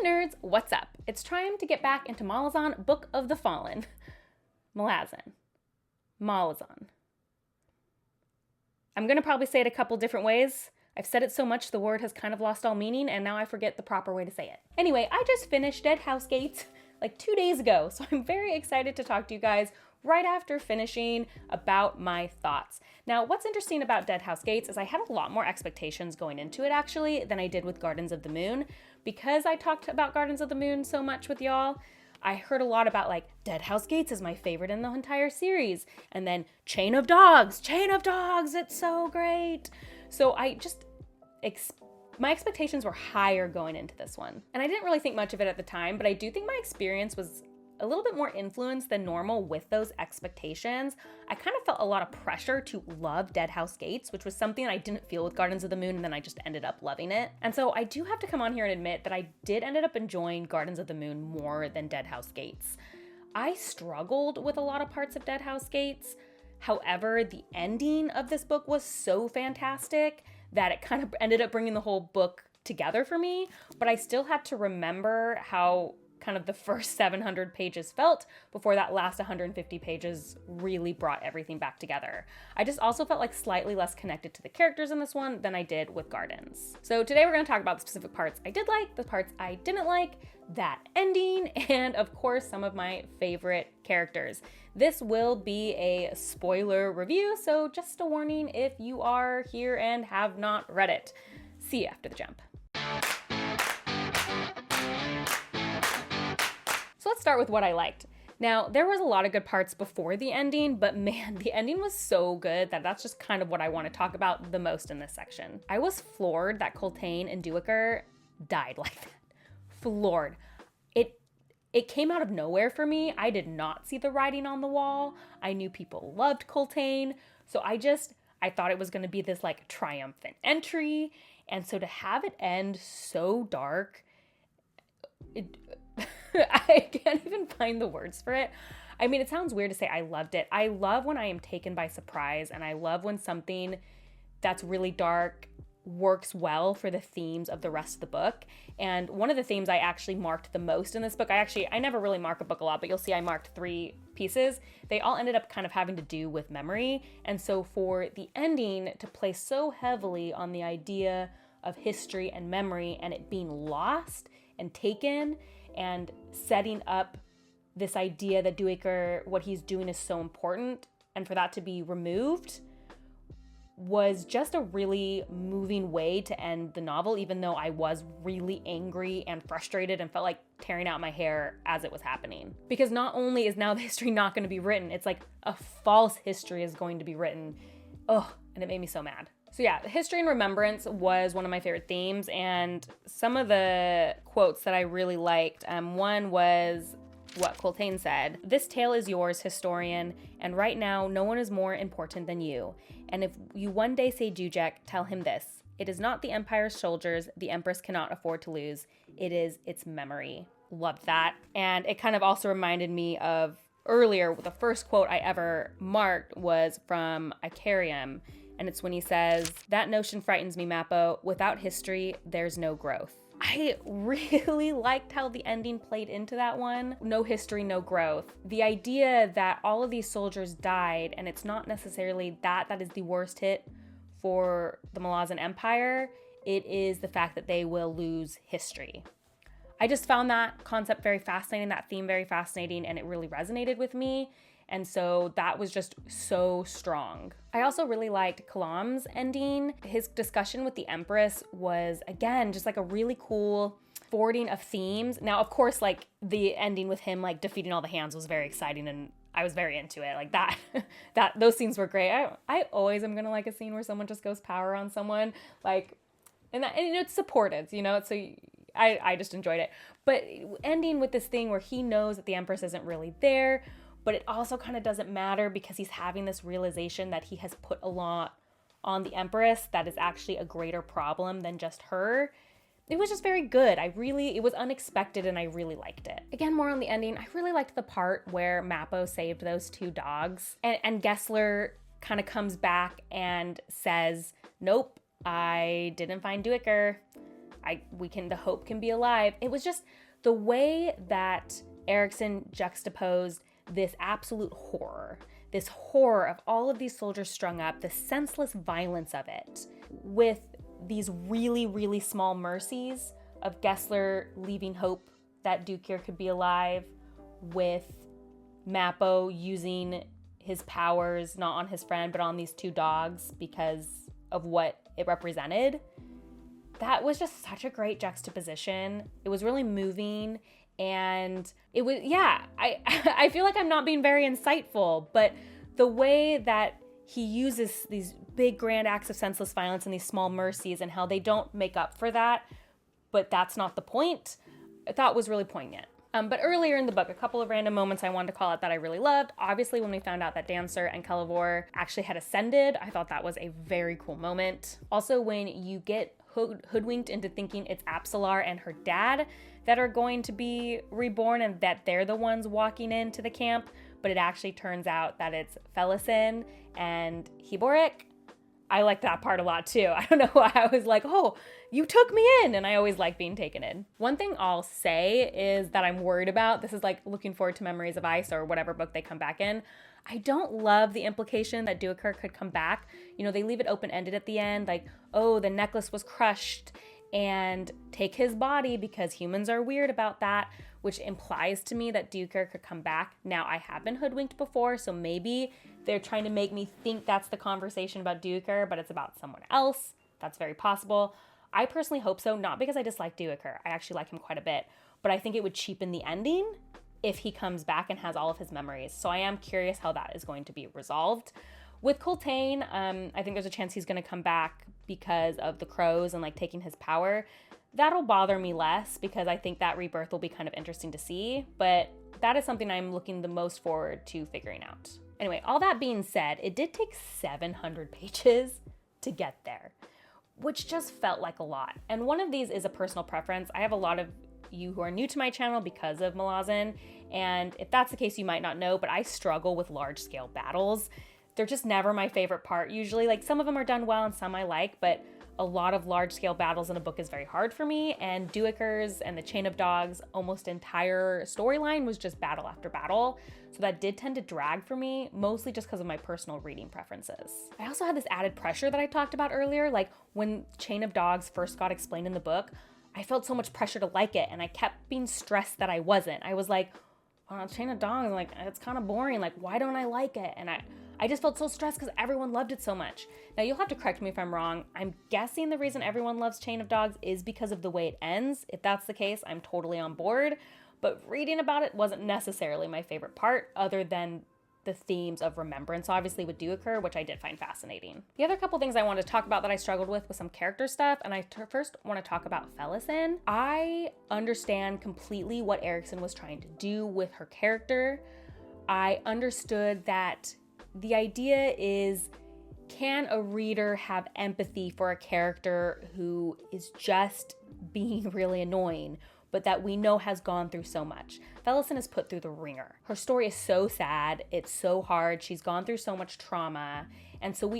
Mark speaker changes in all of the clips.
Speaker 1: nerds, what's up? It's time to get back into Malazan, Book of the Fallen. Malazan. Malazan. I'm gonna probably say it a couple different ways. I've said it so much the word has kind of lost all meaning and now I forget the proper way to say it. Anyway, I just finished Deadhouse Gates like 2 days ago, so I'm very excited to talk to you guys right after finishing about my thoughts. Now, what's interesting about Deadhouse Gates is I had a lot more expectations going into it actually than I did with Gardens of the Moon. Because I talked about Gardens of the Moon so much with y'all, I heard a lot about like, Deadhouse Gates is my favorite in the entire series. And then Chain of Dogs, it's so great. So my expectations were higher going into this one. And I didn't really think much of it at the time, but I do think my experience was a little bit more influenced than normal with those expectations. I kind of felt a lot of pressure to love Deadhouse Gates, which was something I didn't feel with Gardens of the Moon, and then I just ended up loving it. And so I do have to come on here and admit that I did ended up enjoying Gardens of the Moon more than Deadhouse Gates. I struggled with a lot of parts of Deadhouse Gates. However, the ending of this book was so fantastic that it kind of ended up bringing the whole book together for me, but I still had to remember how kind of the first 700 pages felt before that last 150 pages really brought everything back together. I just also felt like slightly less connected to the characters in this one than I did with Gardens. So today we're going to talk about the specific parts I did like, the parts I didn't like, that ending, and of course some of my favorite characters. This will be a spoiler review, so just a warning if you are here and have not read it. See you after the jump. So let's start with what I liked. Now, there was a lot of good parts before the ending, but man, the ending was so good that that's just kind of what I want to talk about the most in this section. I was floored that Coltane and Duiker died like that. Floored. It came out of nowhere for me. I did not see the writing on the wall. I knew people loved Coltane, so I thought it was going to be this like triumphant entry, and so to have it end so dark, I can't even find the words for it. I mean, it sounds weird to say I loved it. I love when I am taken by surprise, and I love when something that's really dark works well for the themes of the rest of the book. And one of the themes I actually marked the most in this book, I never really mark a book a lot, but you'll see I marked 3 pieces. They all ended up kind of having to do with memory. And so for the ending to play so heavily on the idea of history and memory and it being lost and taken, and setting up this idea that Duiker, what he's doing is so important, and for that to be removed was just a really moving way to end the novel, even though I was really angry and frustrated and felt like tearing out my hair as it was happening. Because not only is now the history not going to be written, it's like a false history is going to be written. Ugh, and it made me so mad. So yeah, history and remembrance was one of my favorite themes, and some of the quotes that I really liked, one was what Coltane said: "This tale is yours, historian, and right now no one is more important than you. And if you one day say Jujek, tell him this: it is not the Empire's soldiers the Empress cannot afford to lose, it is its memory." Loved that. And it kind of also reminded me of earlier, the first quote I ever marked was from Icarium, and it's when he says, "That notion frightens me, Mappo. Without history, there's no growth." I really liked how the ending played into that one. No history, no growth. The idea that all of these soldiers died, and it's not necessarily that is the worst hit for the Malazan Empire. It is the fact that they will lose history. I just found that concept very fascinating, that theme very fascinating, and it really resonated with me. And so that was just so strong. I also really liked Kalam's ending. His discussion with the Empress was, again, just like a really cool forwarding of themes. Now, of course, like the ending with him like defeating all the hands was very exciting, and I was very into it. Like that those scenes were great. I always am gonna like a scene where someone just goes power on someone, like, and it's supported, you know. So I just enjoyed it. But ending with this thing where he knows that the Empress isn't really there, but it also kind of doesn't matter because he's having this realization that he has put a lot on the Empress that is actually a greater problem than just her. It was just very good. It was unexpected and I really liked it. Again, more on the ending. I really liked the part where Mappo saved those 2 dogs, and Gessler kind of comes back and says, "Nope, I didn't find Duiker. the hope can be alive. It was just the way that Erikson juxtaposed this absolute horror, this horror of all of these soldiers strung up, the senseless violence of it, with these really, really small mercies of Gessler leaving hope that Dukir could be alive, with Mappo using his powers not on his friend but on these two dogs because of what it represented. That was just such a great juxtaposition. It was really moving, and it was, I feel like I'm not being very insightful, but the way that he uses these big grand acts of senseless violence and these small mercies and how they don't make up for that, but that's not the point, I thought was really poignant. But earlier in the book, a couple of random moments I wanted to call out that I really loved. Obviously, when we found out that Dancer and Kelivor actually had ascended, I thought that was a very cool moment. Also, when you get hoodwinked into thinking it's Apsalar and her dad that are going to be reborn and that they're the ones walking into the camp, but it actually turns out that it's Felisin and Hiborik. I like that part a lot too. I don't know why I was like, oh, you took me in, and I always like being taken in. One thing I'll say is that I'm worried about, this is like looking forward to Memories of Ice or whatever book they come back in. I don't love the implication that Dukir could come back. You know, they leave it open-ended at the end, like, oh, the necklace was crushed and take his body because humans are weird about that, which implies to me that Dukir could come back. Now, I have been hoodwinked before, so maybe they're trying to make me think that's the conversation about Dukir, but it's about someone else. That's very possible. I personally hope so, not because I dislike Dukir. I actually like him quite a bit, but I think it would cheapen the ending if he comes back and has all of his memories. So I am curious how that is going to be resolved. With Coltaine, I think there's a chance he's going to come back because of the crows and like taking his power. That'll bother me less because I think that rebirth will be kind of interesting to see, but that is something I'm looking the most forward to figuring out. Anyway, all that being said, it did take 700 pages to get there, which just felt like a lot. And one of these is a personal preference. I have a lot of you who are new to my channel because of Malazan, and if that's the case, you might not know, but I struggle with large-scale battles. They're just never my favorite part usually. Like, some of them are done well and some I like, but a lot of large-scale battles in a book is very hard for me, and Duikir's and the Chain of Dogs' almost entire storyline was just battle after battle, so that did tend to drag for me, mostly just because of my personal reading preferences. I also had this added pressure that I talked about earlier, like when Chain of Dogs first got explained in the book, I felt so much pressure to like it, and I kept being stressed that I wasn't. I was like, oh, Chain of Dogs, like, it's kind of boring, like, why don't I like it? And I just felt so stressed because everyone loved it so much. Now, you'll have to correct me if I'm wrong. I'm guessing the reason everyone loves Chain of Dogs is because of the way it ends. If that's the case, I'm totally on board. But reading about it wasn't necessarily my favorite part, other than the themes of remembrance, obviously, with Dukir, which I did find fascinating. The other couple things I wanted to talk about that I struggled with was some character stuff, and I first want to talk about Felisin. I understand completely what Erikson was trying to do with her character. I understood that the idea is, can a reader have empathy for a character who is just being really annoying, but that we know has gone through so much? Felisin is put through the ringer. Her story is so sad. It's so hard. She's gone through so much trauma. And so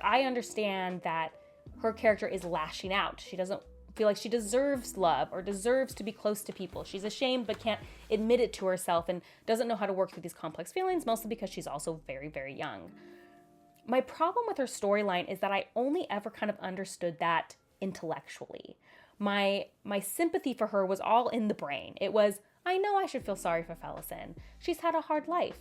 Speaker 1: I understand that her character is lashing out. She doesn't feel like she deserves love or deserves to be close to people. She's ashamed but can't admit it to herself and doesn't know how to work through these complex feelings, mostly because she's also very, very young. My problem with her storyline is that I only ever kind of understood that intellectually. My sympathy for her was all in the brain. It was, I know I should feel sorry for Felisin. She's had a hard life.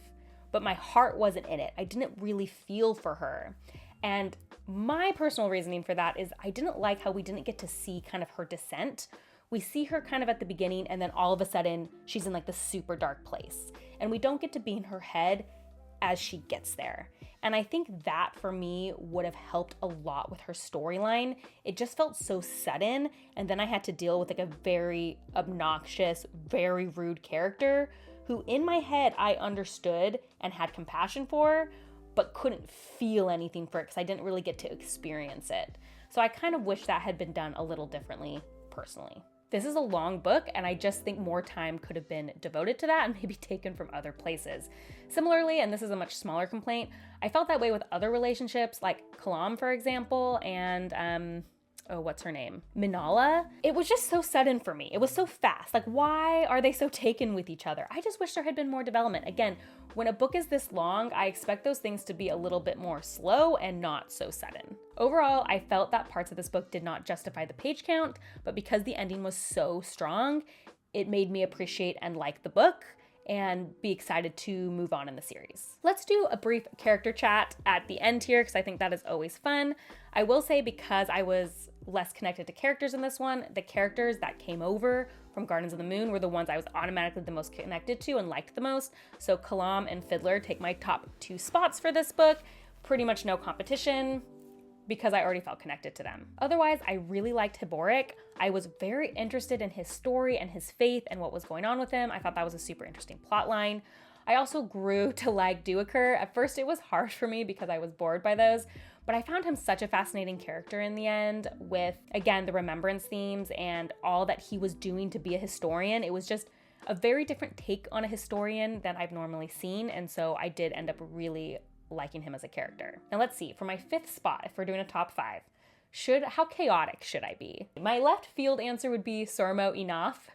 Speaker 1: But my heart wasn't in it. I didn't really feel for her. And my personal reasoning for that is I didn't like how we didn't get to see kind of her descent. We see her kind of at the beginning, and then all of a sudden she's in like the super dark place. And we don't get to be in her head as she gets there. And I think that for me would have helped a lot with her storyline. It just felt so sudden, and then I had to deal with like a very obnoxious, very rude character who in my head I understood and had compassion for, but couldn't feel anything for it because I didn't really get to experience it. So I kind of wish that had been done a little differently personally. This is a long book, and I just think more time could have been devoted to that and maybe taken from other places. Similarly, and this is a much smaller complaint, I felt that way with other relationships like Kalam, for example, and oh, what's her name? Minala. It was just so sudden for me. It was so fast. Like, why are they so taken with each other? I just wish there had been more development. Again, when a book is this long, I expect those things to be a little bit more slow and not so sudden. Overall, I felt that parts of this book did not justify the page count, but because the ending was so strong, it made me appreciate and like the book and be excited to move on in the series. Let's do a brief character chat at the end here because I think that is always fun. I will say, because I was less connected to characters in this one, the characters that came over from Gardens of the Moon were the ones I was automatically the most connected to and liked the most. So Kalam and Fiddler take my top 2 spots for this book. Pretty much no competition, because I already felt connected to them. Otherwise, I really liked Hiboric. I was very interested in his story and his faith and what was going on with him. I thought that was a super interesting plot line. I also grew to like Duiker. At first, it was harsh for me because I was bored by those, but I found him such a fascinating character in the end with, again, the remembrance themes and all that he was doing to be a historian. It was just a very different take on a historian than I've normally seen, and so I did end up really liking him as a character. Now let's see, for my 5th spot, if we're doing a top 5, how chaotic should I be? My left field answer would be Sormo Enough.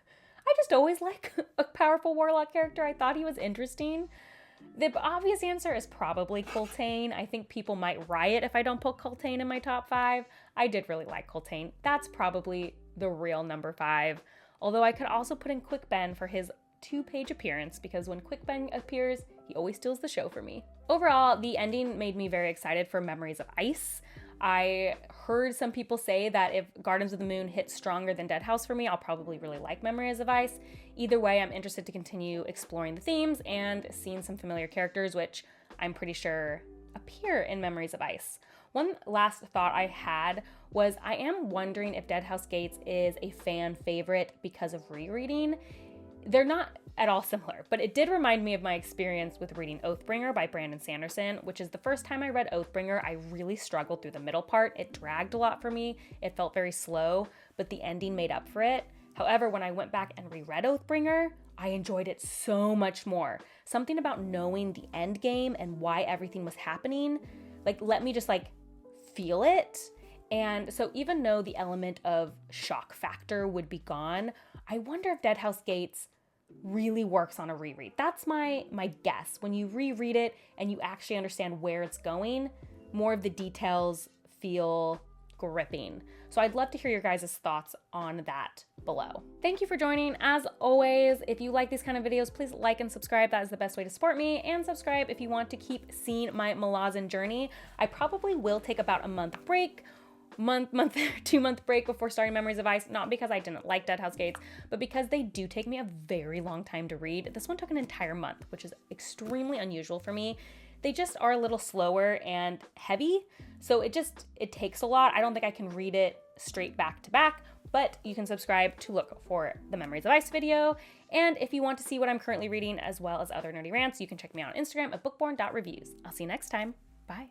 Speaker 1: I just always like a powerful warlock character. I thought he was interesting. The obvious answer is probably Coltane. I think people might riot if I don't put Coltane in my top 5. I did really like Coltane. That's probably the real number 5. Although I could also put in Quick Ben for his 2-page appearance, because when Quick Ben appears, he always steals the show for me. Overall, the ending made me very excited for Memories of Ice. I heard some people say that if Gardens of the Moon hits stronger than Deadhouse for me, I'll probably really like Memories of Ice. Either way, I'm interested to continue exploring the themes and seeing some familiar characters, which I'm pretty sure appear in Memories of Ice. One last thought I had was, I am wondering if Deadhouse Gates is a fan favorite because of rereading. They're not at all similar, but it did remind me of my experience with reading Oathbringer by Brandon Sanderson, which is the first time I read Oathbringer. I really struggled through the middle part. It dragged a lot for me. It felt very slow, but the ending made up for it. However, when I went back and reread Oathbringer, I enjoyed it so much more. Something about knowing the end game and why everything was happening, let me just feel it. And so even though the element of shock factor would be gone, I wonder if Deadhouse Gates really works on a reread. That's my guess. When you reread it and you actually understand where it's going, more of the details feel gripping. So I'd love to hear your guys' thoughts on that below. Thank you for joining. As always, if you like these kind of videos, please like and subscribe. That is the best way to support me. And subscribe if you want to keep seeing my Malazan journey. I probably will take about a month break, 2-month break before starting Memories of Ice, not because I didn't like Deadhouse Gates, but because they do take me a very long time to read. This one took an entire month, which is extremely unusual for me. They just are a little slower and heavy, so it takes a lot. I don't think I can read it straight back to back, but you can subscribe to look for the Memories of Ice video. And if you want to see what I'm currently reading as well as other nerdy rants, you can check me out on Instagram at bookborn.reviews. I'll see you next time. Bye.